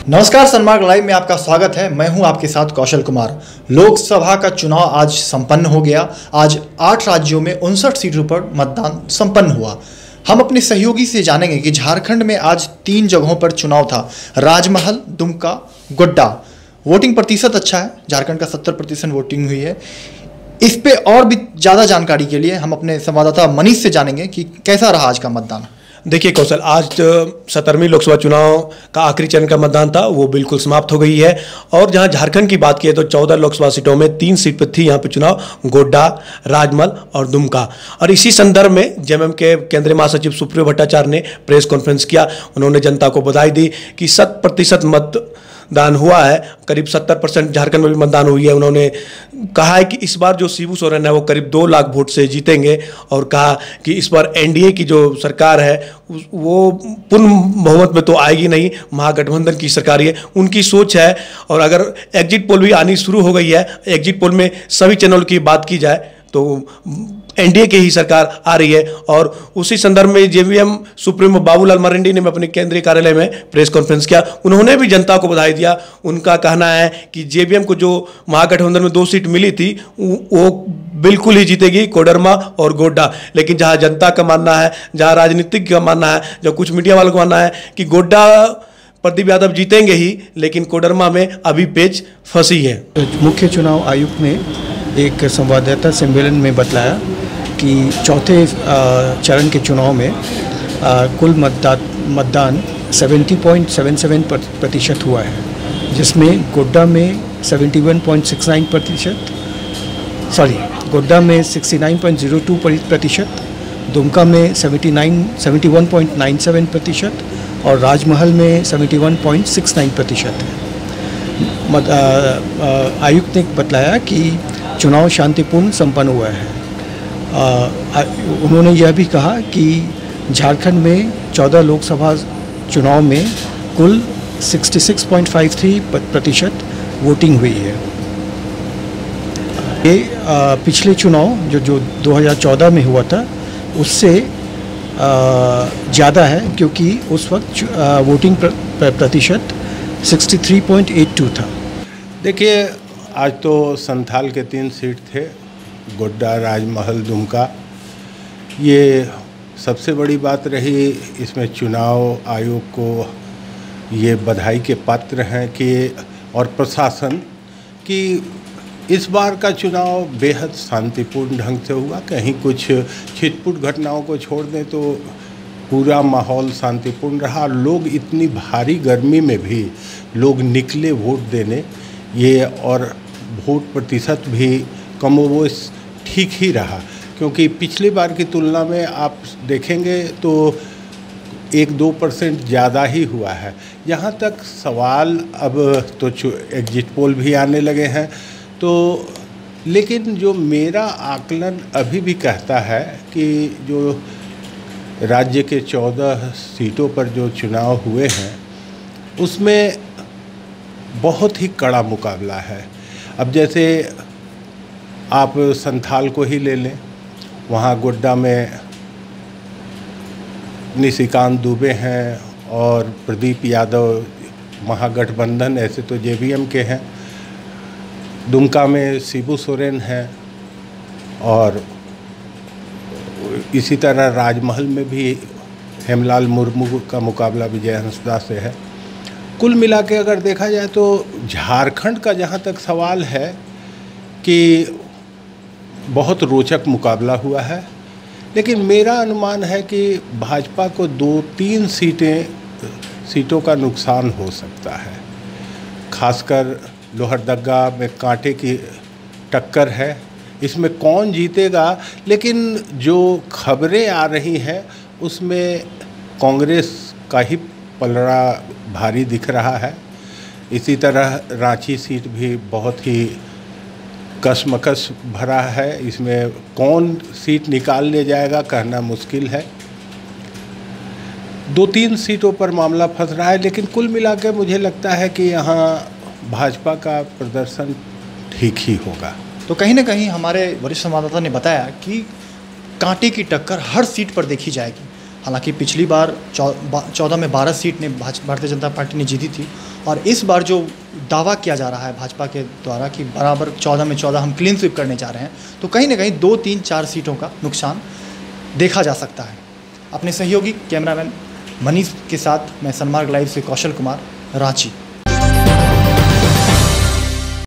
नमस्कार, सनमार्ग लाइव में आपका स्वागत है। मैं हूं आपके साथ कौशल कुमार। लोकसभा का चुनाव आज संपन्न हो गया। आज 8 राज्यों में 59 सीटों पर मतदान संपन्न हुआ। हम अपने सहयोगी से जानेंगे कि झारखंड में आज 3 जगहों पर चुनाव था। राजमहल, दुमका, गोड्डा। वोटिंग प्रतिशत अच्छा है, झारखंड का 70% वोटिंग हुई है। इस पे और भी ज़्यादा जानकारी के लिए हम अपने संवाददाता मनीष से जानेंगे कि कैसा रहा आज का मतदान। देखिए कौशल, आज 17वीं लोकसभा चुनाव का आखिरी चरण का मतदान था, वो बिल्कुल समाप्त हो गई है। और जहां झारखंड की बात की तो 14 लोकसभा सीटों में 3 सीट पर थी यहाँ पे चुनाव, गोड्डा, राजमहल और दुमका। और इसी संदर्भ में जेएमएम के केंद्रीय महासचिव सुप्रियो भट्टाचार्य ने प्रेस कॉन्फ्रेंस किया। उन्होंने जनता को बधाई दी कि 100% मतदान हुआ है, करीब 70% झारखंड में भी मतदान हुई है। उन्होंने कहा है कि इस बार जो शिबू सोरेन है वो करीब 2 लाख वोट से जीतेंगे और कहा कि इस बार एनडीए की जो सरकार है वो पूर्ण बहुमत में तो आएगी नहीं, महागठबंधन की सरकार है, उनकी सोच है। और अगर एग्जिट पोल भी आनी शुरू हो गई है, एग्जिट पोल में सभी चैनल की बात की जाए तो एनडीए की ही सरकार आ रही है। और उसी संदर्भ में जेवीएम सुप्रीमो बाबूलाल मरांडी ने अपने केंद्रीय कार्यालय में प्रेस कॉन्फ्रेंस किया। उन्होंने भी जनता को बधाई दिया। उनका कहना है कि जेवीएम को जो महागठबंधन में 2 सीट मिली थी वो बिल्कुल ही जीतेगी, कोडरमा और गोड्डा। लेकिन जहां जनता का मानना है, जहां राजनीतिक का मानना है, जो कुछ मीडिया वालों का मानना है कि गोड्डा प्रदीप यादव जीतेंगे ही, लेकिन कोडरमा में अभी पेच फंसी है। मुख्य चुनाव आयुक्त ने एक संवाददाता सम्मेलन में बतलाया कि चौथे चरण के चुनाव में कुल मतदान 70.77% हुआ है, जिसमें गोड्डा में 71.69%, गोड्डा में 69.02%, दुमका में 71.97% और राजमहल में 71.69% है। आयुक्त ने बतलाया कि चुनाव शांतिपूर्ण संपन्न हुआ है। उन्होंने यह भी कहा कि झारखंड में 14 लोकसभा चुनाव में कुल 66.53% वोटिंग हुई है। ये पिछले चुनाव जो 2014 में हुआ था उससे ज़्यादा है, क्योंकि उस वक्त वोटिंग प्रतिशत 63.82 था। देखिए, आज तो संथाल के 3 सीट थे, गोड्डा, राजमहल, दुमका। ये सबसे बड़ी बात रही। इसमें चुनाव आयोग को ये बधाई के पात्र हैं कि और प्रशासन कि इस बार का चुनाव बेहद शांतिपूर्ण ढंग से हुआ। कहीं कुछ छिटपुट घटनाओं को छोड़ दें तो पूरा माहौल शांतिपूर्ण रहा। लोग इतनी भारी गर्मी में भी लोग निकले वोट देने, ये और वोट प्रतिशत भी कमोबेश ठीक ही रहा, क्योंकि पिछली बार की तुलना में आप देखेंगे तो 1-2% ज़्यादा ही हुआ है। यहाँ तक सवाल अब तो एग्जिट पोल भी आने लगे हैं तो, लेकिन जो मेरा आकलन अभी भी कहता है कि जो राज्य के 14 सीटों पर जो चुनाव हुए हैं उसमें बहुत ही कड़ा मुकाबला है। अब जैसे आप संथाल को ही ले लें, वहाँ गोड्डा में निशिकांत दुबे हैं और प्रदीप यादव महागठबंधन ऐसे तो जेवीएम के हैं। दुमका में शिबू सोरेन हैं और इसी तरह राजमहल में भी हेमलाल मुर्मू का मुकाबला विजय हंसदा से है। कुल मिला के अगर देखा जाए तो झारखंड का जहाँ तक सवाल है कि बहुत रोचक मुकाबला हुआ है, लेकिन मेरा अनुमान है कि भाजपा को 2-3 सीटों का नुकसान हो सकता है। खासकर लोहरदगा में कांटे की टक्कर है, इसमें कौन जीतेगा। लेकिन जो खबरें आ रही हैं उसमें कांग्रेस का ही पलड़ा भारी दिख रहा है। इसी तरह रांची सीट भी बहुत ही कशमकश भरा है, इसमें कौन सीट निकाल ले जाएगा कहना मुश्किल है। 2-3 सीटों पर मामला फंस रहा है, लेकिन कुल मिला के मुझे लगता है कि यहाँ भाजपा का प्रदर्शन ठीक ही होगा। तो कहीं ना कहीं हमारे वरिष्ठ संवाददाता ने बताया कि कांटे की टक्कर हर सीट पर देखी जाएगी। हालांकि पिछली बार 14 में 12 सीट ने भारतीय जनता पार्टी ने जीती थी, और इस बार जो दावा किया जा रहा है भाजपा के द्वारा कि बराबर 14 में 14 हम क्लीन स्वीप करने जा रहे हैं, तो कहीं ना कहीं 2, 3, 4 सीटों का नुकसान देखा जा सकता है। अपने सहयोगी कैमरामैन मनीष के साथ मैं सनमार्ग लाइव से कौशल कुमार, रांची।